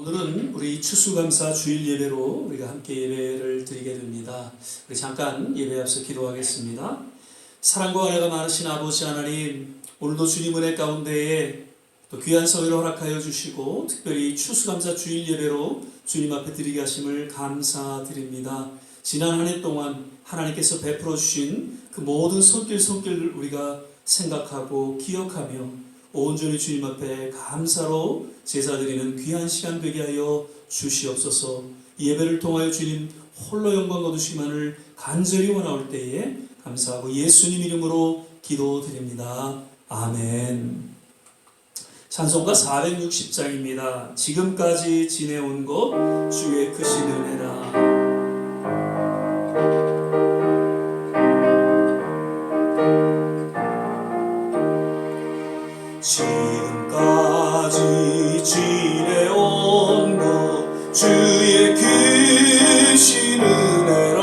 오늘은 우리 추수감사 주일 예배로 우리가 함께 예배를 드리게 됩니다. 우리 잠깐 예배 앞서 기도하겠습니다. 사랑과 은혜가 많으신 아버지 하나님, 오늘도 주님 은혜 가운데에 또 귀한 성회를 허락하여 주시고 특별히 추수감사 주일 예배로 주님 앞에 드리게 하심을 감사드립니다. 지난 한 해 동안 하나님께서 베풀어 주신 그 모든 손길을 우리가 생각하고 기억하며 온전히 주님 앞에 감사로 제사드리는 귀한 시간 되게 하여 주시옵소서. 이 예배를 통하여 주님 홀로 영광 거두시기만을 간절히 원하올 때에 감사하고 예수님 이름으로 기도드립니다. 아멘. 찬송가 460장입니다. 지금까지 지내온 것 주의 크신 은혜라. 지금까지 지내온 것 주의 크신 은혜라.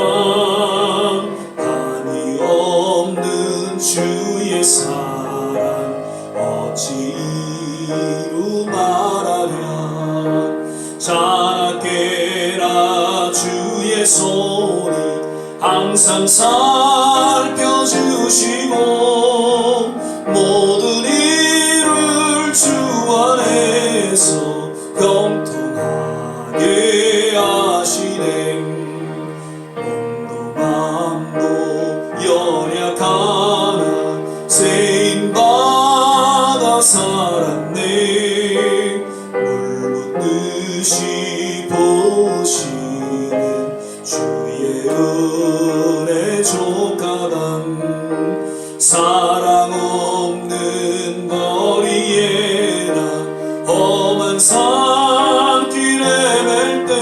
한이 없는 주의 사랑 어찌 이루 말하랴. 자나깨나 주의 손이 항상 살펴주시고 모든 주 안에서 형통하게 하시네. 몸도 맘도 연약하나 세임받아 살았네. 물 붓듯이 보시는 주의 은혜 족하단. 사랑 없는 거리에 험한 산길에 맬 때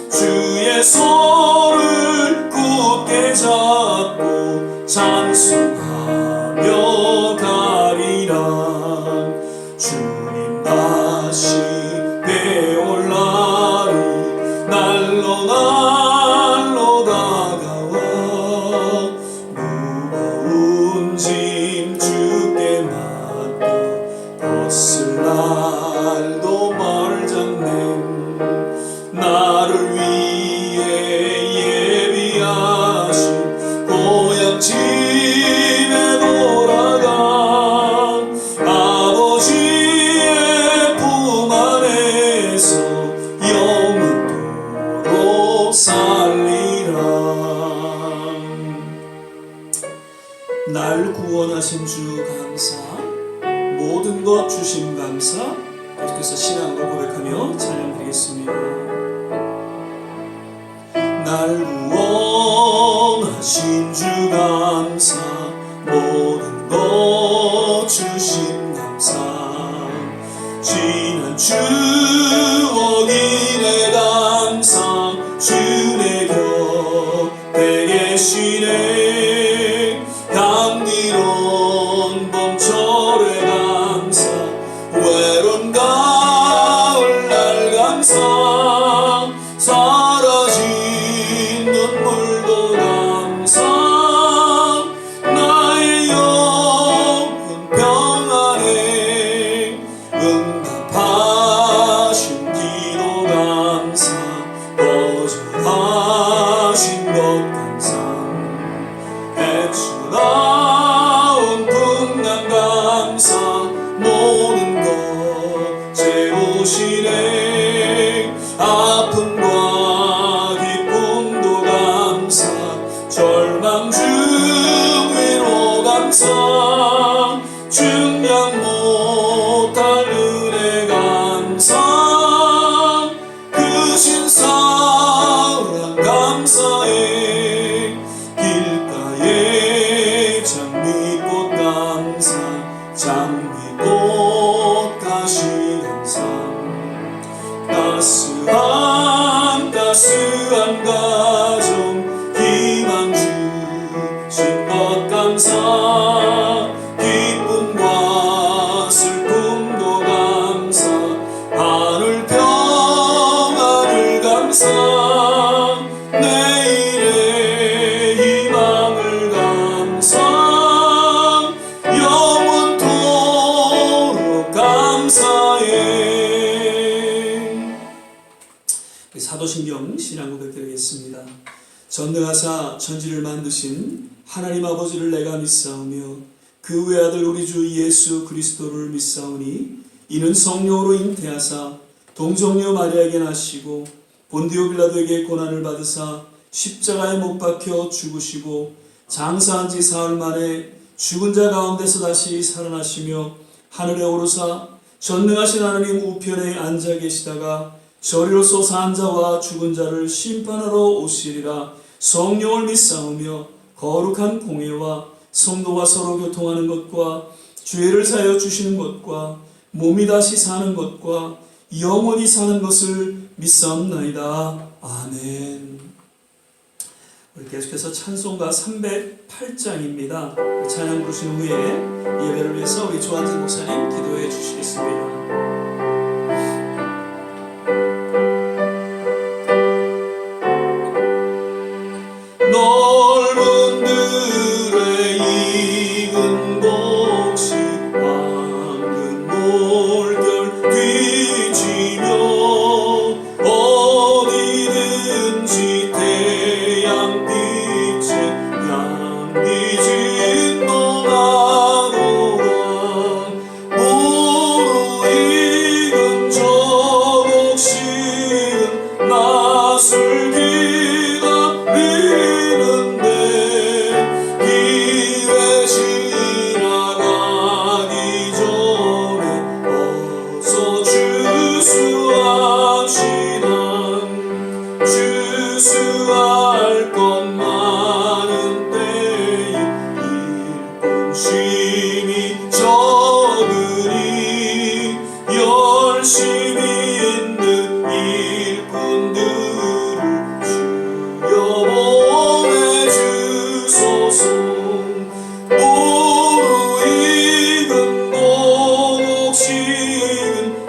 주의 손을 굳게 잡고 찬송하며 가리라. 주님 다시 배올 날이 날로 다가와. 무거운 짐 주께 맡겨 벗을 날도 멀잖네. 나를 위해 예비하신 고향 집에 돌아가. 아버지의 품 안에서 영원토록 살리라. 날 구원하신 주 감사, 모든 것 주심 감사. 계속해서 신앙으로 고백하며 찬양드리겠습니다. 날 구원하신 주 감사, 모든 것 주심 감사. 지난 추억 이내 감사, 주 내 곁에 계시네. 향기로운 봄철의 감사, 외로운 가을날 감사. 사라진 눈물도 감사. 나의 영혼 평안에 응답하신 기도 감사. 거절하신 것 감사. 나온 풍랑 감사. 모든 것 채우시네. 아픔과 기쁨도 감사. 절망 중 위로 감사. 증량 못할 은혜 감사. 크신 사랑 감사해. 길가에 장미꽃 감사. 장미꽃 가시 감사. 따스한 가정 희망 주신 것 감사. 기쁨과 슬픔도 감사. 하늘 평안을 감사. 내일의 희망을 감사. 영원토록 감사해. 사도신경 신앙 고백드리겠습니다. 전능하사 천지를 만드신 하나님 아버지를 내가 믿사오며 그 외아들 우리 주 예수 그리스도를 믿사오니 이는 성령으로 잉태하사 동정녀 마리아에게 나시고 본디오 빌라도에게 고난을 받으사 십자가에 못 박혀 죽으시고 장사한 지 사흘 만에 죽은 자 가운데서 다시 살아나시며 하늘에 오르사 전능하신 하나님 우편에 앉아 계시다가 저리로서 산 자와 죽은 자를 심판하러 오시리라. 성령을 믿사오며 거룩한 공예와 성도가 서로 교통하는 것과 죄를 사여 주시는 것과 몸이 다시 사는 것과 영원히 사는 것을 믿사옵나이다. 아멘. 우리 계속해서 찬송가 308장입니다. 찬양 부르신 후에 예배를 위해서 우리 조한진 목사님 기도해 주시겠습니다. 넓은 들에 익은 곡식 황금 몰결 뒤지며 어디든지 태양빛에 향기진 너나로라 무르익은 저 곡식은 낯을 주수할 것 많은 때에 일꾼심이 적으니 열심히 있는 일꾼들을 주여 보내주소서. 무르익은 곡식은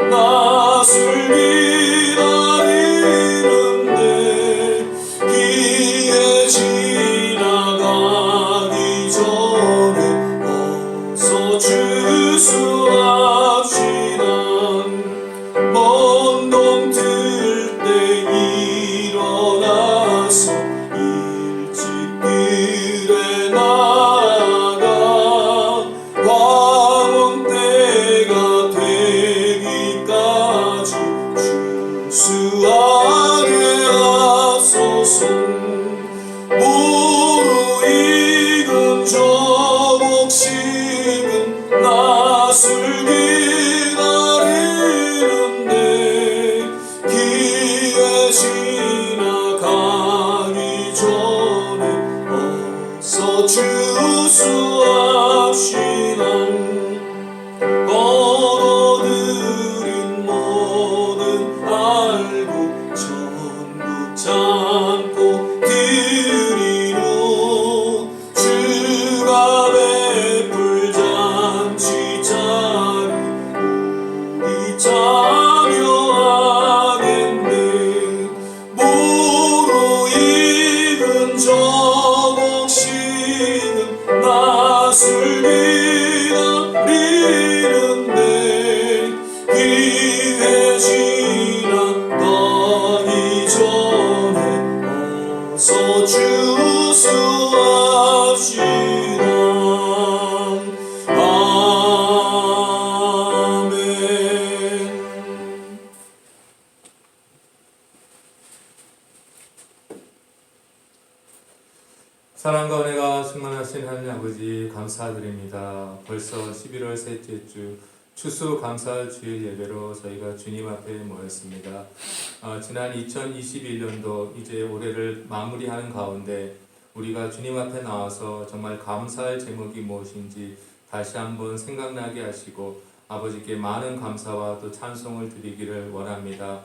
낯을 무르익은 저 곡식은 낯을 기다리는데 기회 지나가기 전에 어서 주수합시다. 거둬들인 모든 알고 전부 참고 드리로 주가 베풀 잔치 자리 우리 참여하겠네. 무르익은 저 곡식은 낯을 기다리는데 기회 지나가기 전에 어서 주수합시다. 아멘. 사랑과 은혜가 충만하신 하나님 아버지 감사드립니다. 벌써 11월 셋째 주 추수감사 주일 예배로 저희가 주님 앞에 모였습니다. 지난 2021년도 이제 올해를 마무리하는 가운데 우리가 주님 앞에 나와서 정말 감사할 제목이 무엇인지 다시 한번 생각나게 하시고 아버지께 많은 감사와 또 찬송을 드리기를 원합니다.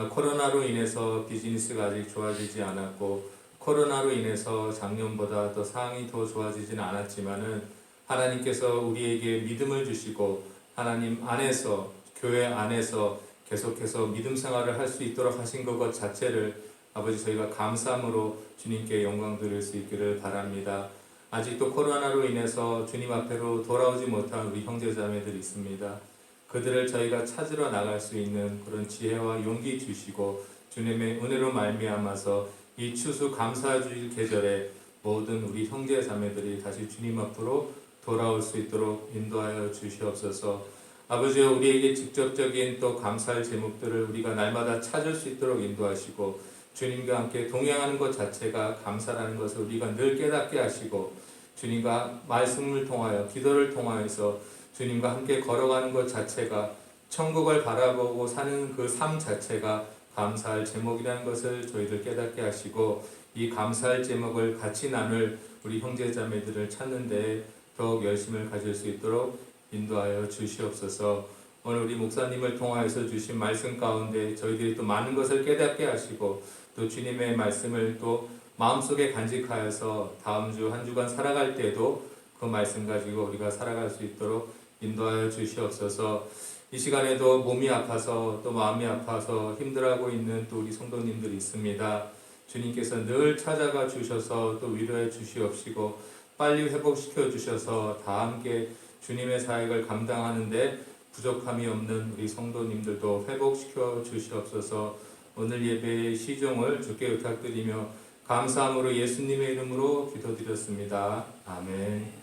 코로나로 인해서 비즈니스가 아직 좋아지지 않았고 코로나로 인해서 작년보다 더 상황이 더 좋아지지는 않았지만은 하나님께서 우리에게 믿음을 주시고 하나님 안에서 교회 안에서 계속해서 믿음 생활을 할 수 있도록 하신 것 자체를 아버지 저희가 감사함으로 주님께 영광 드릴 수 있기를 바랍니다. 아직도 코로나로 인해서 주님 앞으로 돌아오지 못한 우리 형제자매들이 있습니다. 그들을 저희가 찾으러 나갈 수 있는 그런 지혜와 용기 주시고 주님의 은혜로 말미암아서 이 추수 감사주일 계절에 모든 우리 형제 자매들이 다시 주님 앞으로 돌아올 수 있도록 인도하여 주시옵소서. 아버지여, 우리에게 직접적인 또 감사할 제목들을 우리가 날마다 찾을 수 있도록 인도하시고, 주님과 함께 동행하는 것 자체가 감사라는 것을 우리가 늘 깨닫게 하시고, 주님과 말씀을 통하여 기도를 통하여서 주님과 함께 걸어가는 것 자체가 천국을 바라보고 사는 그 삶 자체가 감사할 제목이라는 것을 저희들 깨닫게 하시고, 이 감사할 제목을 같이 나눌 우리 형제자매들을 찾는 데 더욱 열심을 가질 수 있도록 인도하여 주시옵소서. 오늘 우리 목사님을 통하여서 주신 말씀 가운데 저희들이 또 많은 것을 깨닫게 하시고, 또 주님의 말씀을 또 마음속에 간직하여서 다음 주 한 주간 살아갈 때도 그 말씀 가지고 우리가 살아갈 수 있도록 인도하여 주시옵소서. 이 시간에도 몸이 아파서 또 마음이 아파서 힘들어하고 있는 또 우리 성도님들이 있습니다. 주님께서 늘 찾아가 주셔서 또 위로해 주시옵시고, 빨리 회복시켜 주셔서 다 함께 주님의 사역을 감당하는데 부족함이 없는 우리 성도님들도 회복시켜 주시옵소서. 오늘 예배의 시종을 주께 부탁드리며 감사함으로 예수님의 이름으로 기도드렸습니다. 아멘.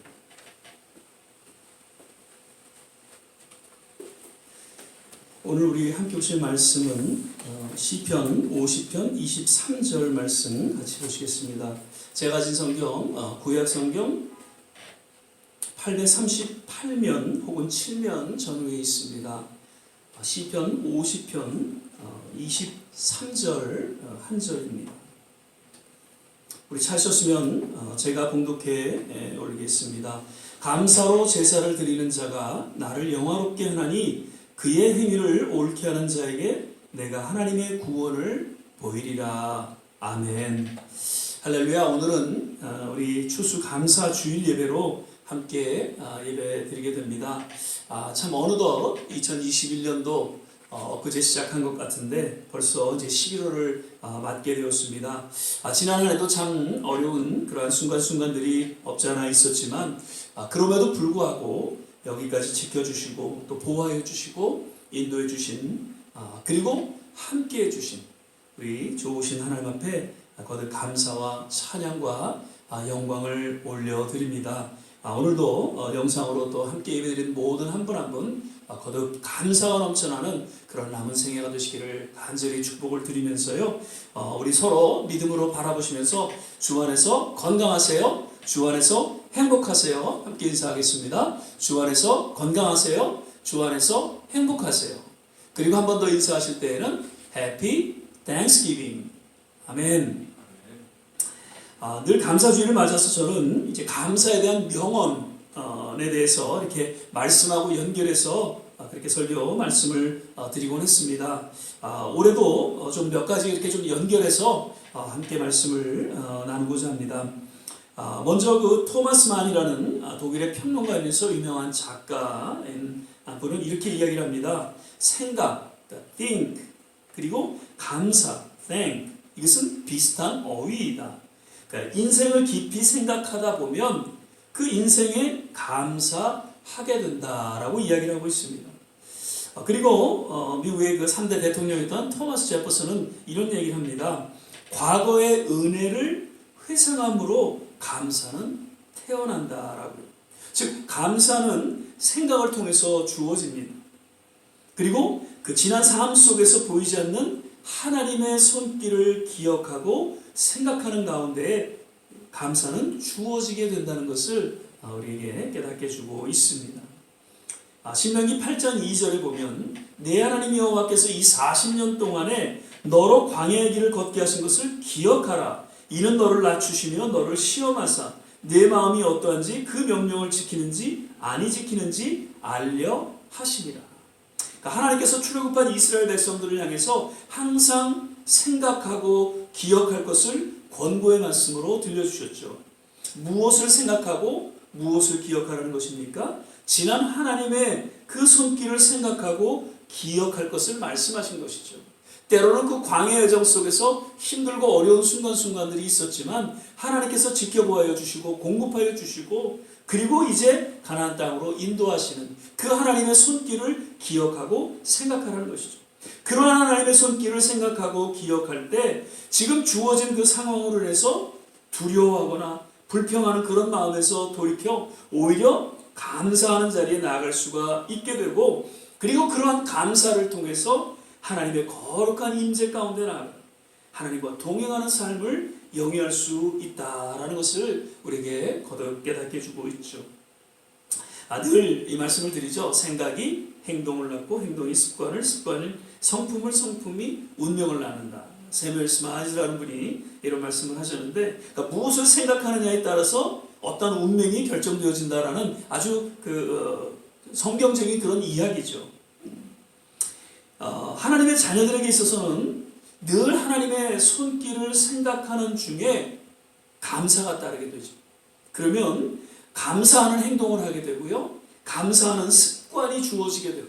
오늘 우리 함께 보실 말씀은 시편 50편 23절 말씀 같이 보시겠습니다. 제가 가진 성경 구약 성경 838면 혹은 7면 전후에 있습니다. 시편 50편 23절 한 절입니다. 우리 찾으셨으면 제가 봉독해 올리겠습니다. 감사로 제사를 드리는 자가 나를 영화롭게 하나니 그의 행위를 옳게 하는 자에게 내가 하나님의 구원을 보이리라. 아멘. 할렐루야. 오늘은 우리 추수 감사 주일 예배로 함께 예배 드리게 됩니다. 참 어느덧 2021년도 엊그제 시작한 것 같은데 벌써 이제 11월을 맞게 되었습니다. 지난 한 해도 참 어려운 그러한 순간순간들이 없지 않아 있었지만 그럼에도 불구하고 여기까지 지켜주시고 또 보호해 주시고 인도해 주신 그리고 함께 해 주신 우리 좋으신 하나님 앞에 거듭 감사와 찬양과 영광을 올려드립니다. 오늘도 영상으로 또 함께 예배드리는 모든 한 분 한 분 거듭 감사가 넘쳐나는 그런 남은 생애가 되시기를 간절히 축복을 드리면서요. 우리 서로 믿음으로 바라보시면서 주 안에서 건강하세요. 주 안에서 행복하세요. 함께 인사하겠습니다. 주 안에서 건강하세요. 주 안에서 행복하세요. 그리고 한 번 더 인사하실 때에는 Happy Thanksgiving. 아멘. 늘 감사주일을 맞아서 저는 이제 감사에 대한 명언에 대해서 이렇게 말씀하고 연결해서 그렇게 설교 말씀을 드리곤 했습니다. 올해도 좀 몇 가지 이렇게 좀 연결해서 함께 말씀을 나누고자 합니다. 먼저 그 토마스 만이라는 독일의 평론가이면서 유명한 작가인 분은 이렇게 이야기를 합니다. 생각, think, 그리고 감사, thank. 이것은 비슷한 어휘이다. 그러니까 인생을 깊이 생각하다 보면 그 인생에 감사하게 된다라고 이야기를 하고 있습니다. 그리고 미국의 그 3대 대통령이었던 토마스 제퍼슨은 이런 얘기를 합니다. 과거의 은혜를 회상함으로 감사는 태어난다라고요. 즉 감사는 생각을 통해서 주어집니다. 그리고 그 지난 삶 속에서 보이지 않는 하나님의 손길을 기억하고 생각하는 가운데 감사는 주어지게 된다는 것을 우리에게 깨닫게 해주고 있습니다. 신명기 8장 2절에 보면 내 하나님 여호와께서 이 40년 동안에 너로 광야의 길을 걷게 하신 것을 기억하라. 이는 너를 낮추시며 너를 시험하사 내 마음이 어떠한지 그 명령을 지키는지 아니 지키는지 알려 하시리라. 그러니까 하나님께서 출애굽한 이스라엘 백성들을 향해서 항상 생각하고 기억할 것을 권고의 말씀으로 들려주셨죠. 무엇을 생각하고 무엇을 기억하라는 것입니까? 지난 하나님의 그 손길을 생각하고 기억할 것을 말씀하신 것이죠. 때로는 그 광야의 여정 속에서 힘들고 어려운 순간순간들이 있었지만 하나님께서 지켜보아 주시고 공급하여 주시고 그리고 이제 가나안 땅으로 인도하시는 그 하나님의 손길을 기억하고 생각하라는 것이죠. 그러한 하나님의 손길을 생각하고 기억할 때 지금 주어진 그 상황으로 인해서 두려워하거나 불평하는 그런 마음에서 돌이켜 오히려 감사하는 자리에 나아갈 수가 있게 되고, 그리고 그러한 감사를 통해서 하나님의 거룩한 임재 가운데 나아가 하나님과 동행하는 삶을 영위할 수 있다라는 것을 우리에게 거듭 깨닫게 해주고 있죠. 늘 이 말씀을 드리죠. 생각이 행동을 낳고 행동이 습관을, 습관이 성품을, 성품이 운명을 낳는다. 세무엘 스마즈라는 분이 이런 말씀을 하셨는데, 그러니까 무엇을 생각하느냐에 따라서 어떤 운명이 결정되어진다라는 아주 성경적인 그런 이야기죠. 하나님의 자녀들에게 있어서는 늘 하나님의 손길을 생각하는 중에 감사가 따르게 되죠. 그러면 감사하는 행동을 하게 되고요, 감사하는 습관이 주어지게 되고,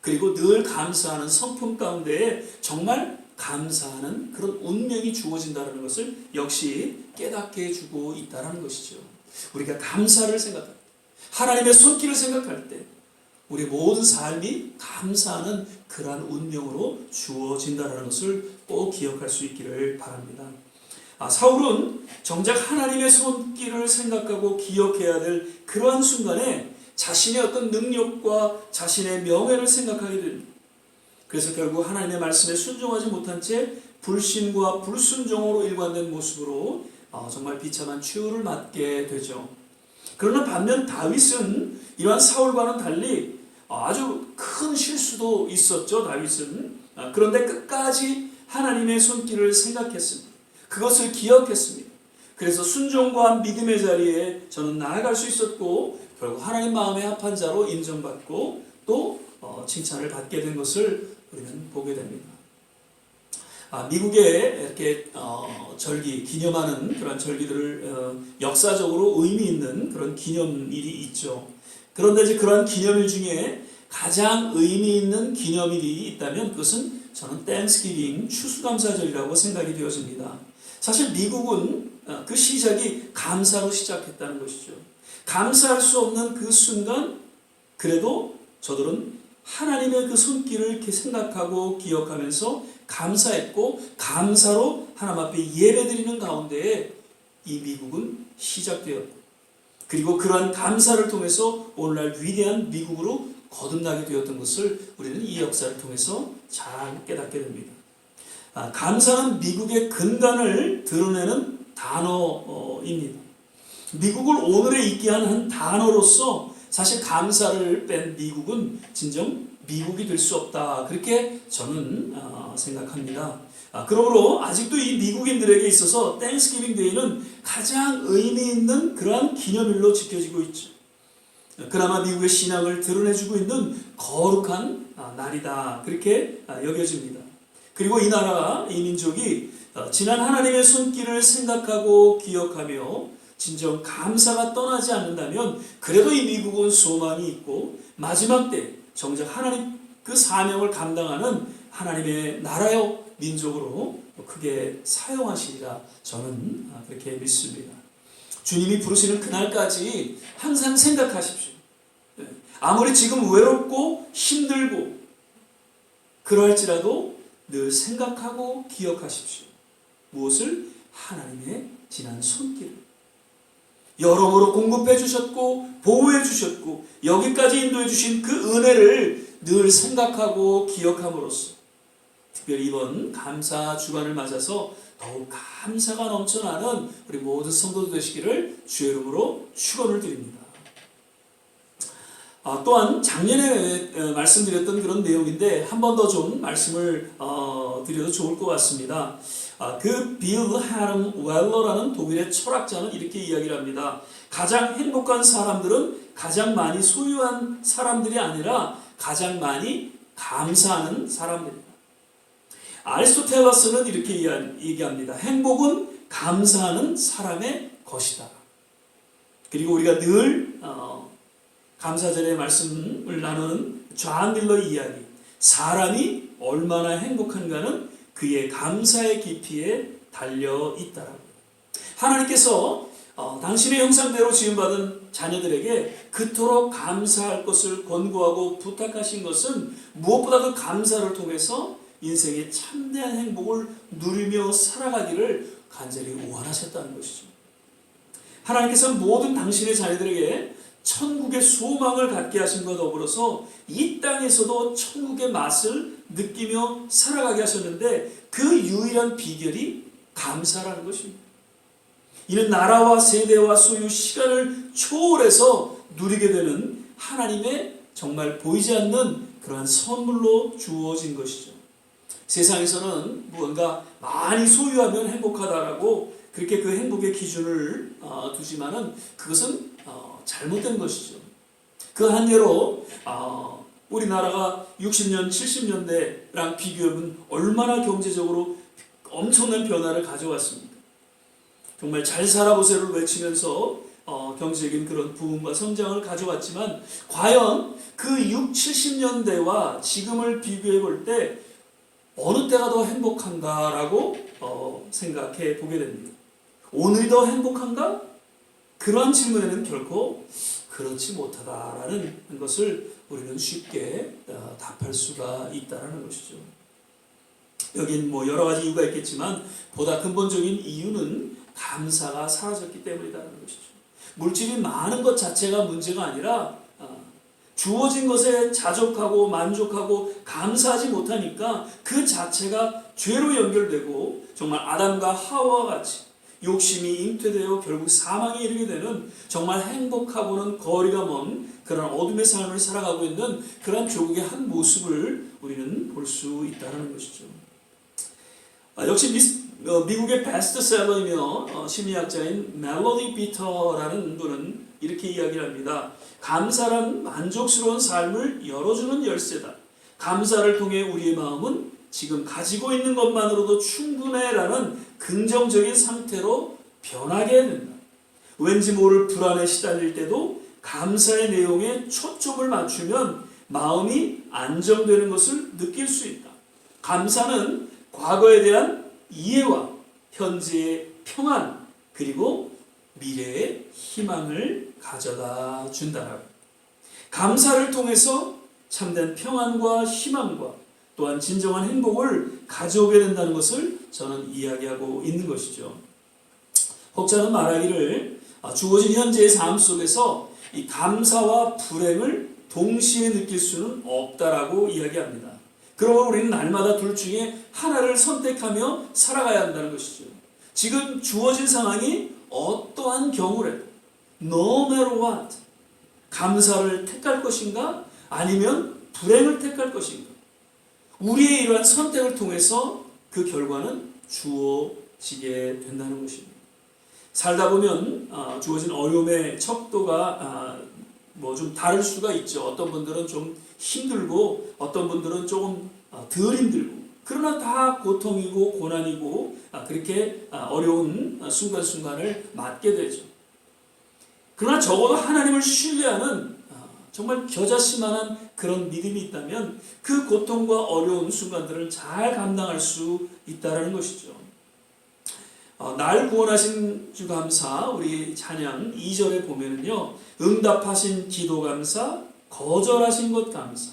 그리고 늘 감사하는 성품 가운데에 정말 감사하는 그런 운명이 주어진다는 것을 역시 깨닫게 해주고 있다는 것이죠. 우리가 감사를 생각할 때, 하나님의 손길을 생각할 때 우리 모든 삶이 감사하는 그러한 운명으로 주어진다는 것을 꼭 기억할 수 있기를 바랍니다. 사울은 정작 하나님의 손길을 생각하고 기억해야 될 그러한 순간에 자신의 어떤 능력과 자신의 명예를 생각하게 됩니다. 그래서 결국 하나님의 말씀에 순종하지 못한 채 불신과 불순종으로 일관된 모습으로 정말 비참한 최후를 맞게 되죠. 그러나 반면 다윗은 이러한 사울과는 달리 아주 큰 실수도 있었죠. 다윗은. 그런데 끝까지 하나님의 손길을 생각했습니다. 그것을 기억했습니다. 그래서 순종과 믿음의 자리에 저는 나아갈 수 있었고, 결국 하나님 마음에 합한 자로 인정받고 또 칭찬을 받게 된 것을 우리는 보게 됩니다. 미국에 이렇게 절기, 기념하는 그런 절기들을 역사적으로 의미 있는 그런 기념일이 있죠. 그런데 이제 그러한 기념일 중에 가장 의미 있는 기념일이 있다면 그것은 저는 땡스기빙, 추수감사절이라고 생각이 되어집니다. 사실 미국은 그 시작이 감사로 시작했다는 것이죠. 감사할 수 없는 그 순간, 그래도 저들은 하나님의 그 손길을 이렇게 생각하고 기억하면서 감사했고, 감사로 하나님 앞에 예배드리는 가운데에 이 미국은 시작되었고, 그리고 그러한 감사를 통해서 오늘날 위대한 미국으로 거듭나게 되었던 것을 우리는 이 역사를 통해서 잘 깨닫게 됩니다. 감사는 미국의 근간을 드러내는 단어입니다. 미국을 오늘에 있게 한 한 단어로서 사실 감사를 뺀 미국은 진정 미국이 될 수 없다, 그렇게 저는 생각합니다. 그러므로 아직도 이 미국인들에게 있어서 땡스기빙 데이는 가장 의미 있는 그러한 기념일로 지켜지고 있죠. 그나마 미국의 신앙을 드러내주고 있는 거룩한 날이다, 그렇게 여겨집니다. 그리고 이 나라, 이 민족이 지난 하나님의 손길을 생각하고 기억하며 진정 감사가 떠나지 않는다면 그래도 이 미국은 소망이 있고 마지막 때 정작 하나님 그 사명을 감당하는 하나님의 나라요 민족으로 크게 사용하시리라, 저는 그렇게 믿습니다. 주님이 부르시는 그날까지 항상 생각하십시오. 아무리 지금 외롭고 힘들고 그러할지라도 늘 생각하고 기억하십시오. 무엇을? 하나님의 지난 손길을. 여러모로 공급해 주셨고 보호해 주셨고 여기까지 인도해 주신 그 은혜를 늘 생각하고 기억함으로써 특별히 이번 감사 주간을 맞아서 더욱 감사가 넘쳐나는 우리 모든 성도들 되시기를 주의 이름으로 축원을 드립니다. 또한 작년에 말씀드렸던 그런 내용인데 한 번 더 좀 말씀을 드려도 좋을 것 같습니다. 그 빌 하름 웰러라는 독일의 철학자는 이렇게 이야기를 합니다. 가장 행복한 사람들은 가장 많이 소유한 사람들이 아니라 가장 많이 감사하는 사람들입니다. 아리스토텔레스는 이렇게 얘기합니다. 행복은 감사하는 사람의 것이다. 그리고 우리가 늘 감사절의 말씀을 나누는 존 밀러의 이야기, 사람이 얼마나 행복한가는 그의 감사의 깊이에 달려 있다라고. 하나님께서 당신의 형상대로 지음받은 자녀들에게 그토록 감사할 것을 권고하고 부탁하신 것은 무엇보다 그 감사를 통해서 인생의 참된 행복을 누리며 살아가기를 간절히 원하셨다는 것이죠. 하나님께서 모든 당신의 자녀들에게 천국의 소망을 갖게 하신 것과 더불어서 이 땅에서도 천국의 맛을 느끼며 살아가게 하셨는데 그 유일한 비결이 감사라는 것입니다. 이는 나라와 세대와 소유, 시간을 초월해서 누리게 되는 하나님의 정말 보이지 않는 그러한 선물로 주어진 것이죠. 세상에서는 무언가 많이 소유하면 행복하다라고 그렇게 그 행복의 기준을 두지만은 그것은 잘못된 것이죠. 그 한 예로 우리나라가 60년, 70년대랑 비교하면 얼마나 경제적으로 엄청난 변화를 가져왔습니까? 정말 잘 살아보세요를 외치면서 경제적인 그런 부흥과 성장을 가져왔지만 과연 그 60, 70년대와 지금을 비교해 볼 때 어느 때가 더 행복한가라고 생각해 보게 됩니다. 오늘이 더 행복한가? 그러한 질문에는 결코 그렇지 못하다라는 것을 우리는 쉽게 답할 수가 있다는 것이죠. 여긴 뭐 여러 가지 이유가 있겠지만 보다 근본적인 이유는 감사가 사라졌기 때문이라는 것이죠. 물질이 많은 것 자체가 문제가 아니라 주어진 것에 자족하고 만족하고 감사하지 못하니까 그 자체가 죄로 연결되고 정말 아담과 하와와 같이 욕심이 잉태되어 결국 사망에 이르게 되는 정말 행복하고는 거리가 먼 그런 어둠의 삶을 살아가고 있는 그런 조국의 한 모습을 우리는 볼 수 있다는 것이죠. 역시 미국의 베스트셀러이며 심리학자인 멜로디 비터라는 분은 이렇게 이야기를 합니다. 감사란 만족스러운 삶을 열어주는 열쇠다. 감사를 통해 우리의 마음은 지금 가지고 있는 것만으로도 충분해라는 긍정적인 상태로 변하게 된다. 왠지 모를 불안에 시달릴 때도 감사의 내용에 초점을 맞추면 마음이 안정되는 것을 느낄 수 있다. 감사는 과거에 대한 이해와 현재의 평안 그리고 미래의 희망을 가져다 준다라고. 감사를 통해서 참된 평안과 희망과 또한 진정한 행복을 가져오게 된다는 것을 저는 이야기하고 있는 것이죠. 혹자는 말하기를 주어진 현재의 삶 속에서 이 감사와 불행을 동시에 느낄 수는 없다라고 이야기합니다. 그러면 우리는 날마다 둘 중에 하나를 선택하며 살아가야 한다는 것이죠. 지금 주어진 상황이 어떠한 경우라도 no matter what 감사를 택할 것인가 아니면 불행을 택할 것인가 우리의 이러한 선택을 통해서 그 결과는 주어지게 된다는 것입니다. 살다 보면 주어진 어려움의 척도가 뭐 좀 다를 수가 있죠. 어떤 분들은 좀 힘들고 어떤 분들은 조금 덜 힘들고 그러나 다 고통이고 고난이고 그렇게 어려운 순간순간을 맞게 되죠. 그러나 적어도 하나님을 신뢰하는 정말 겨자씨만한 그런 믿음이 있다면 그 고통과 어려운 순간들을 잘 감당할 수 있다는 것이죠. 날 구원하신 주 감사 우리 찬양 2절에 보면은요. 응답하신 기도 감사 거절하신 것 감사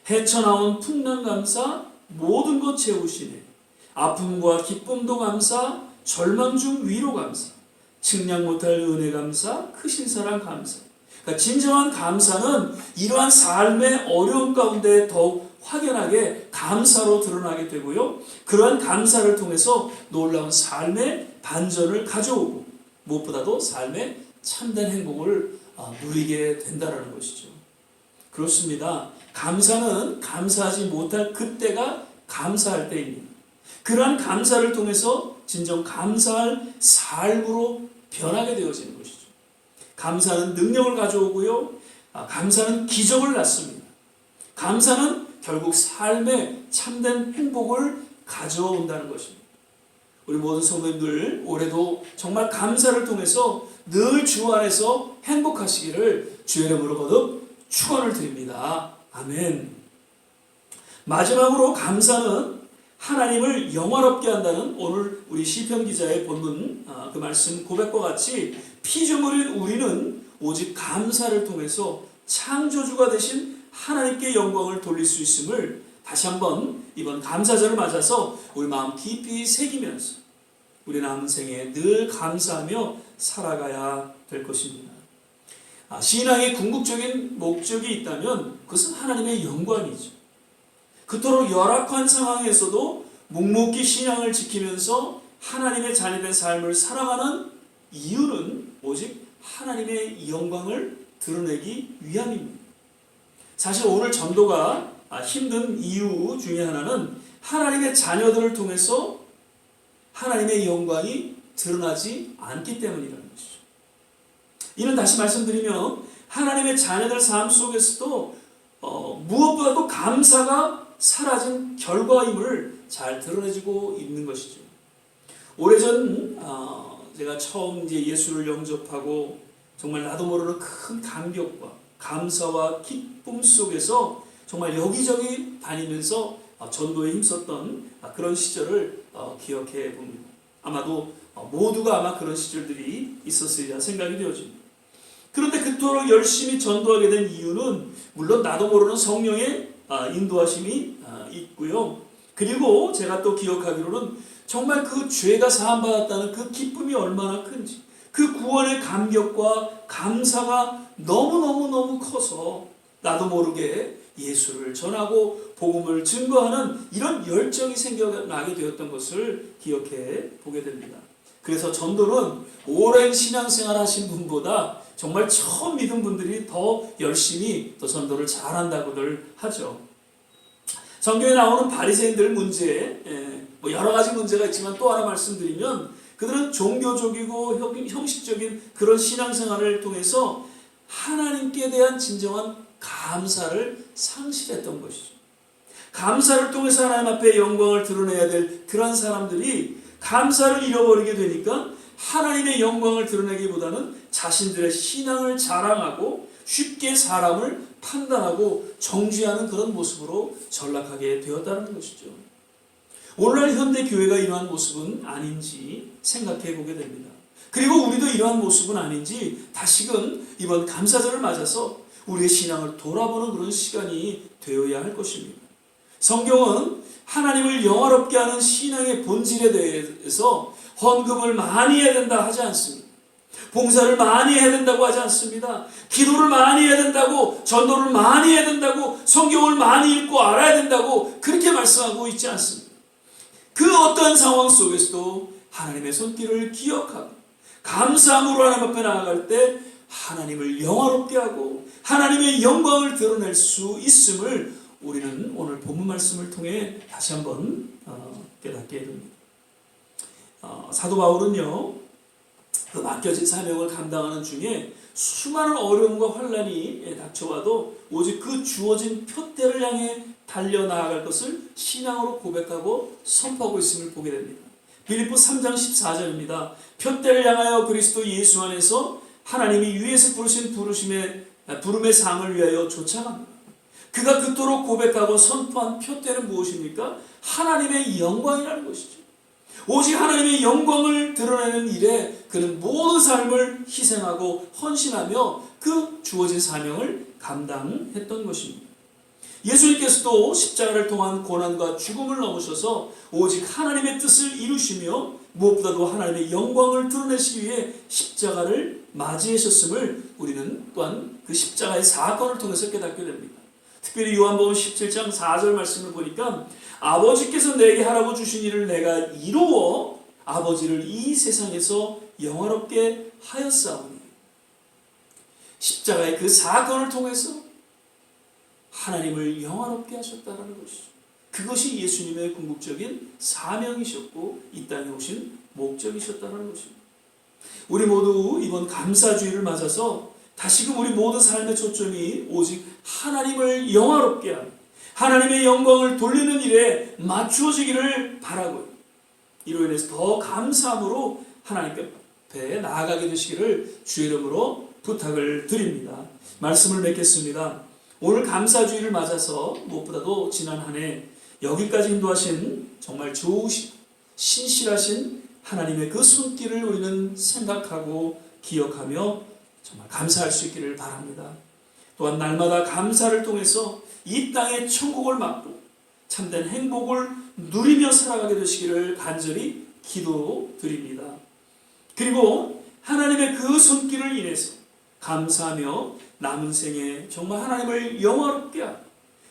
헤쳐나온 풍랑 감사 모든 것 채우시네 아픔과 기쁨도 감사 절망 중 위로 감사 측량 못할 은혜 감사 크신 사랑 감사. 그러니까 진정한 감사는 이러한 삶의 어려움 가운데 더욱 확연하게 감사로 드러나게 되고요. 그러한 감사를 통해서 놀라운 삶의 반전을 가져오고 무엇보다도 삶의 참된 행복을 누리게 된다는 것이죠. 그렇습니다. 감사는 감사하지 못할 그때가 감사할 때입니다. 그러한 감사를 통해서 진정 감사할 삶으로 변하게 되어지는 것이죠. 감사는 능력을 가져오고요. 감사는 기적을 낳습니다. 감사는 결국 삶의 참된 행복을 가져온다는 것입니다. 우리 모든 성도님들 올해도 정말 감사를 통해서 늘 주 안에서 행복하시기를 주의 이름으로 거듭 축원을 드립니다. 아멘. 마지막으로 감사는 하나님을 영화롭게 한다는 오늘 우리 시편 기자의 본문 그 말씀 고백과 같이 피조물인 우리는 오직 감사를 통해서 창조주가 되신 하나님께 영광을 돌릴 수 있음을 다시 한번 이번 감사절을 맞아서 우리 마음 깊이 새기면서 우리 남은 생에 늘 감사하며 살아가야 될 것입니다. 신앙의 궁극적인 목적이 있다면 그것은 하나님의 영광이죠. 그토록 열악한 상황에서도 묵묵히 신앙을 지키면서 하나님의 자녀된 삶을 살아가는 이유는 오직 하나님의 영광을 드러내기 위함입니다. 사실 오늘 전도가 힘든 이유 중에 하나는 하나님의 자녀들을 통해서 하나님의 영광이 드러나지 않기 때문이라는 것이죠. 이는 다시 말씀드리면 하나님의 자녀들 삶 속에서도 무엇보다도 감사가 사라진 결과임을 잘 드러내지고 있는 것이죠. 오래전 제가 처음 이제 예수를 영접하고 정말 나도 모르는 큰 감격과 감사와 기쁨 속에서 정말 여기저기 다니면서 전도에 힘썼던 그런 시절을 기억해 봅니다. 아마도 모두가 아마 그런 시절들이 있었으리라 생각이 되어집니다. 그런데 그토록 열심히 전도하게 된 이유는 물론 나도 모르는 성령의 인도하심이 있고요. 그리고 제가 또 기억하기로는 정말 그 죄가 사함받았다는 그 기쁨이 얼마나 큰지, 그 구원의 감격과 감사가 너무너무 커서 나도 모르게 예수를 전하고 복음을 증거하는 이런 열정이 생겨나게 되었던 것을 기억해 보게 됩니다. 그래서 전도는 오랜 신앙생활 하신 분보다 정말 처음 믿은 분들이 더 열심히 또 전도를 잘한다고들 하죠. 성경에 나오는 바리새인들 문제, 뭐 여러 가지 문제가 있지만 또 하나 말씀드리면 그들은 종교적이고 형식적인 그런 신앙생활을 통해서 하나님께 대한 진정한 감사를 상실했던 것이죠. 감사를 통해서 하나님 앞에 영광을 드러내야 될 그런 사람들이 감사를 잃어버리게 되니까 하나님의 영광을 드러내기보다는 자신들의 신앙을 자랑하고 쉽게 사람을 판단하고 정죄하는 그런 모습으로 전락하게 되었다는 것이죠. 오늘날 현대 교회가 이러한 모습은 아닌지 생각해 보게 됩니다. 그리고 우리도 이러한 모습은 아닌지 다시금 이번 감사절을 맞아서 우리의 신앙을 돌아보는 그런 시간이 되어야 할 것입니다. 성경은 하나님을 영화롭게 하는 신앙의 본질에 대해서 헌금을 많이 해야 된다 하지 않습니다. 봉사를 많이 해야 된다고 하지 않습니다. 기도를 많이 해야 된다고, 전도를 많이 해야 된다고, 성경을 많이 읽고 알아야 된다고 그렇게 말씀하고 있지 않습니다. 그 어떤 상황 속에서도 하나님의 손길을 기억하고 감사함으로 하나님 앞에 나아갈 때 하나님을 영화롭게 하고 하나님의 영광을 드러낼 수 있음을 우리는 오늘 본문 말씀을 통해 다시 한번 깨닫게 됩니다. 사도 바울은요, 그 맡겨진 사명을 감당하는 중에 수많은 어려움과 환난이 닥쳐와도 오직 그 주어진 표대를 향해 달려나아갈 것을 신앙으로 고백하고 선포하고 있음을 보게 됩니다. 빌립보 3장 14절입니다. 표대를 향하여 그리스도 예수 안에서 하나님이 위에서 부르신 부름의 상을 위하여 쫓아갑니다. 그가 그토록 고백하고 선포한 표대는 무엇입니까? 하나님의 영광이라는 것이죠. 오직 하나님의 영광을 드러내는 일에 그는 모든 삶을 희생하고 헌신하며 그 주어진 사명을 감당했던 것입니다. 예수님께서도 십자가를 통한 고난과 죽음을 넘으셔서 오직 하나님의 뜻을 이루시며 무엇보다도 하나님의 영광을 드러내시기 위해 십자가를 맞이하셨음을 우리는 또한 그 십자가의 사건을 통해서 깨닫게 됩니다. 특별히 요한복음 17장 4절 말씀을 보니까 아버지께서 내게 하라고 주신 일을 내가 이루어 아버지를 이 세상에서 영화롭게 하였사오니, 십자가의 그 사건을 통해서 하나님을 영화롭게 하셨다는 것이죠. 그것이 예수님의 궁극적인 사명이셨고 이 땅에 오신 목적이셨다는 것입니다. 우리 모두 이번 감사주의를 맞아서 다시금 우리 모든 삶의 초점이 오직 하나님을 영화롭게 하는, 하나님의 영광을 돌리는 일에 맞추어지기를 바라고요. 이로 인해서 더 감사함으로 하나님 앞에 나아가게 되시기를 주의 이름으로 부탁을 드립니다. 말씀을 맺겠습니다. 오늘 감사주의를 맞아서 무엇보다도 지난 한 해 여기까지 인도하신 정말 좋으신 신실하신 하나님의 그 손길을 우리는 생각하고 기억하며 정말 감사할 수 있기를 바랍니다. 또한 날마다 감사를 통해서 이 땅의 천국을 맛보 참된 행복을 누리며 살아가게 되시기를 간절히 기도드립니다. 그리고 하나님의 그 손길을 인해서 감사하며 남은 생에 정말 하나님을 영화롭게 하고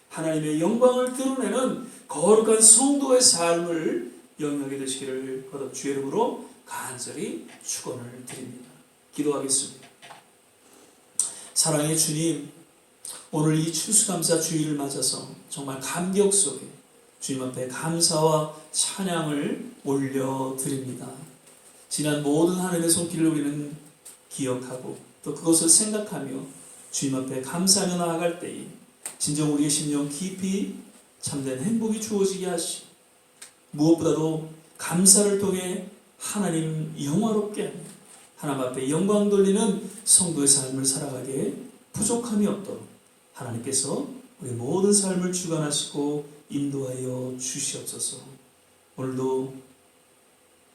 하나님의 영광을 드러내는 거룩한 성도의 삶을 영위하게 되시기를 거듭 주의 이름으로 간절히 축원을 드립니다. 기도하겠습니다. 사랑의 주님, 오늘 이 추수감사 주일을 맞아서 정말 감격 속에 주님 앞에 감사와 찬양을 올려드립니다. 지난 모든 하나님의 손길을 우리는 기억하고 또 그것을 생각하며 주님 앞에 감사하며 나아갈 때에 진정 우리의 심령 깊이 참된 행복이 주어지게 하시고 무엇보다도 감사를 통해 하나님 영화롭게 하며 하나님 앞에 영광 돌리는 성도의 삶을 살아가기에 부족함이 없도록 하나님께서 우리 모든 삶을 주관하시고 인도하여 주시옵소서. 오늘도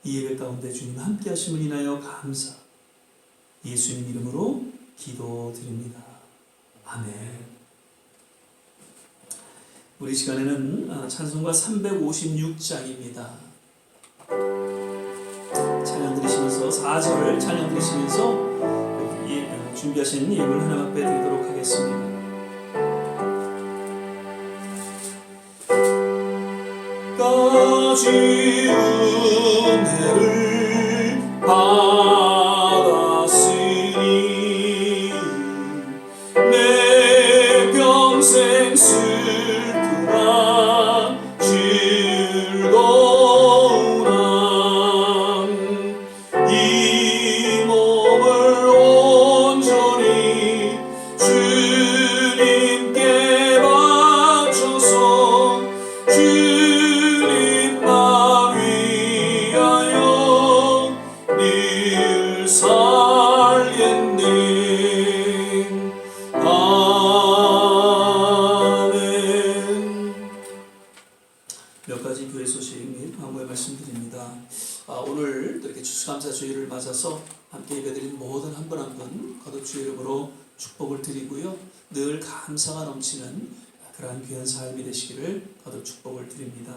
이 예배 가운데 주님 함께 하심을 인하여 감사 예수님 이름으로 기도드립니다. 아멘. 우리 시간에는 찬송가 356장입니다. 찬양 드리시면서 4절을 찬양 드리시면서 준비하신 예물 하나 앞에 드리도록 하겠습니다. 까지 은혜를 받았으니 내 평생 슬프나 즐거우나 이 몸을 온전히 주님께 바쳐서 주님 나 위하여 늘 살겠네. 아멘. 몇 가지 교회 소식 및 광고의 말씀드립니다. 오늘 또 이렇게 추수감사 주일을 맞아서 함께 예배드린 모든 한 분 한 분 거듭 주의 이름으로 축복을 드리고요. 늘 감사가 넘치는 그러한 귀한 삶이 되시기를 거듭 축복을 드립니다.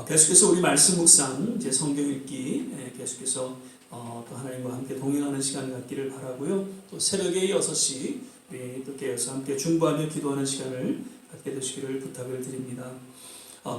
계속해서 우리 말씀 묵상, 이제 성경 읽기 계속해서 또 하나님과 함께 동행하는 시간 갖기를 바라고요. 또 새벽에 6시 우리 또 깨어서 함께 중보하며 기도하는 시간을 갖게 되시기를 부탁을 드립니다.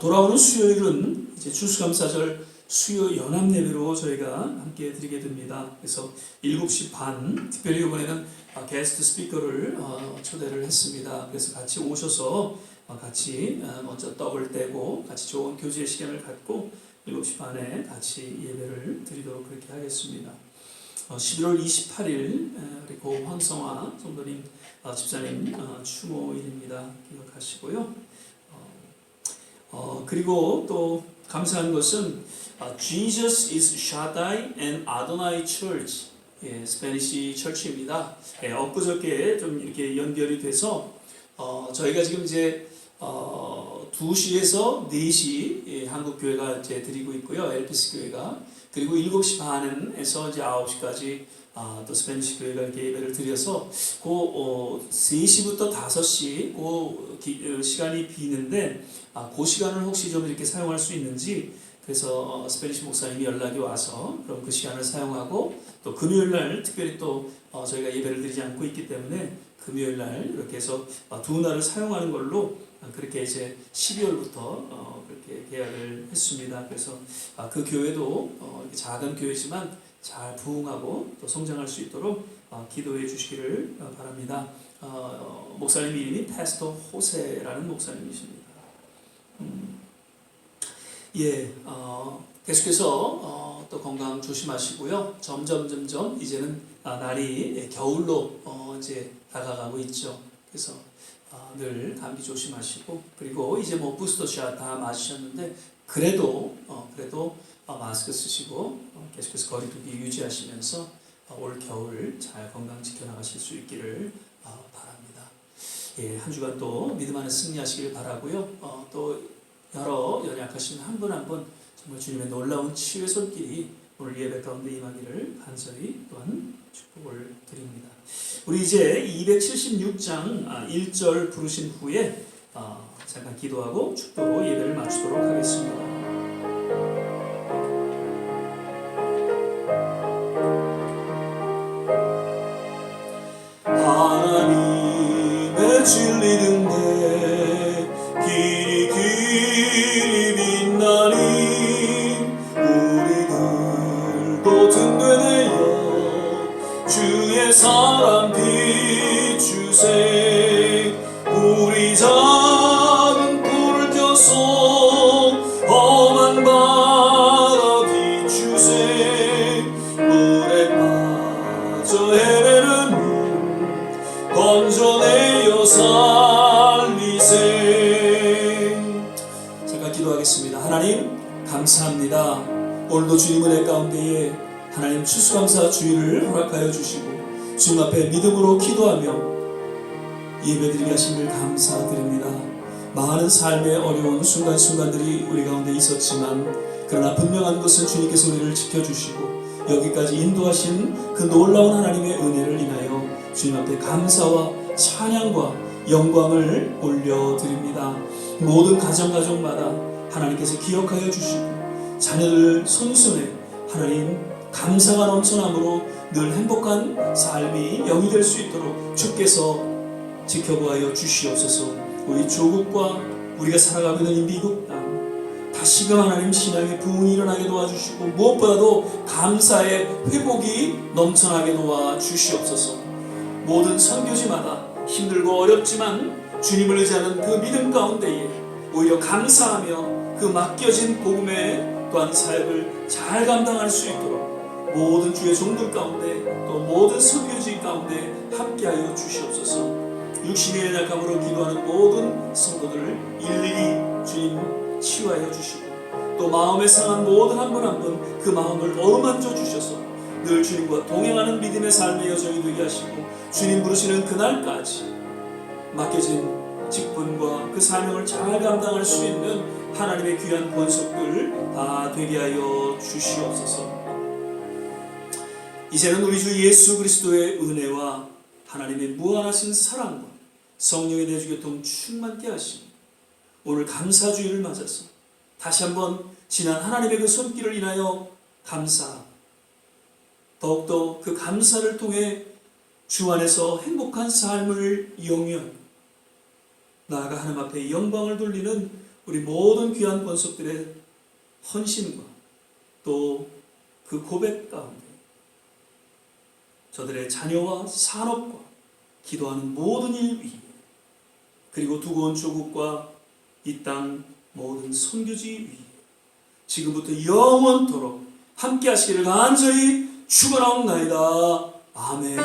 돌아오는 수요일은 이제 추수감사절 수요 연합 예배로 저희가 함께 드리게 됩니다. 그래서 7시 반, 특별히 이번에는 게스트 스피커를 초대를 했습니다. 그래서 같이 오셔서 같이 먼저 떡을 떼고 같이 좋은 교제의 시간을 갖고 7시 반에 같이 예배를 드리도록 그렇게 하겠습니다. 11월 28일 우리 고 황성화 성도님 집사님 추모일입니다. 기억하시고요. 그리고 또 감사한 것은 Jesus is Shaddai and Adonai Church, 스페니시 철치입니다. 엊그저께 좀 이렇게 연결이 돼서 저희가 지금 이제 2시에서 4시 한국 교회가 이제 드리고 있고요. LPC 교회가. 그리고 7시 반에서 이제 9시까지 또 스페니시 교회가 이렇게 예배를 드려서 그 3시부터 5시 그 시간이 비는데 그 시간을 혹시 좀 이렇게 사용할 수 있는지 그래서 스페니시 목사님이 연락이 와서 그럼 그 시간을 사용하고 또 금요일 날 특별히 또 저희가 예배를 드리지 않고 있기 때문에 금요일 날 이렇게 해서 두 날을 사용하는 걸로 그렇게 이제 12월부터 그렇게 계약을 했습니다. 그래서 그 교회도 이렇게 작은 교회지만 잘 부흥하고 또 성장할 수 있도록 기도해 주시기를 바랍니다. 목사님 이름이 패스터 호세라는 목사님이십니다. 계속해서 또 건강 조심하시고요. 점점 이제는 날이 겨울로 이제 다가가고 있죠. 그래서 늘 감기 조심하시고 그리고 이제 뭐 부스터샷 다 맞으셨는데 그래도 마스크 쓰시고 계속해서 거리두기 유지하시면서 올 겨울 잘 건강 지켜나가실 수 있기를 바랍니다. 한 주간 또 믿음 안에 승리하시길 바라고요. 또 여러 연약하신 한 분 한 분 정말 주님의 놀라운 치유의 손길이 오늘 예배 가운데 임하기를 간절히 또한 축복을 드립니다. 우리 이제 276장 1절 부르신 후에 잠깐 기도하고 축도로 예배를 마치도록 하겠습니다. 하나님의 진리 등대 길이 빛나니 우리들도 등대되어 주의 사랑 비추세 우리 작은 불을 켜서 험한 바다 비추세 물에 빠져 헤매는 건져내어 살리세. 잠깐 기도하겠습니다. 하나님 감사합니다. 오늘도 주님 은혜 가운데에 하나님 추수감사 주일을 허락하여 주시고 주님 앞에 믿음으로 기도하며 예배드리게 하심을 감사드립니다. 많은 삶의 어려운 순간순간들이 우리 가운데 있었지만 그러나 분명한 것은 주님께서 우리를 지켜주시고 여기까지 인도하신 그 놀라운 하나님의 은혜를 인하여 주님 앞에 감사와 찬양과 영광을 올려드립니다. 모든 가정마다 하나님께서 기억하여 주시고 자녀들 손손에 하나님 감사가 넘쳐남으로 늘 행복한 삶이 영이 될 수 있도록 주께서 지켜보아여 주시옵소서. 우리 조국과 우리가 살아가고 있는 이 미국 땅 다시금 하나님 신앙의 부흥이 일어나게 도와주시고 무엇보다도 감사의 회복이 넘쳐나게 도와주시옵소서. 모든 선교지마다 힘들고 어렵지만 주님을 의지하는 그 믿음 가운데에 오히려 감사하며 그 맡겨진 복음의 또한 사역을 잘 감당할 수 있도록 모든 주의 종들 가운데 또 모든 선교지 가운데 함께하여 주시옵소서. 육신의 연약함으로 기도하는 모든 성도들을 일일이 주님 치유하여 주시고 또 마음에 상한 모든 한 분 한 분 그 마음을 어루만져 주셔서 늘 주님과 동행하는 믿음의 삶의 여정이 되게 하시고 주님 부르시는 그날까지 맡겨진 직분과 그 사명을 잘 감당할 수 있는 하나님의 귀한 권속들 다 되게 하여 주시옵소서. 이제는 우리 주 예수 그리스도의 은혜와 하나님의 무한하신 사랑과 성령의 내주교통 충만케 하시고 오늘 감사주일을 맞아서 다시 한번 지난 하나님의 그 손길을 인하여 감사 더욱더 그 감사를 통해 주 안에서 행복한 삶을 영위하고 나아가 하나님 앞에 영광을 돌리는 우리 모든 귀한 권속들의 헌신과 또 그 고백 가운데 저들의 자녀와 산업과 기도하는 모든 일 위에 그리고 두고 온 조국과 이 땅 모든 선교지 위에 지금부터 영원토록 함께 하시기를 간절히 축원하옵나이다. 아멘.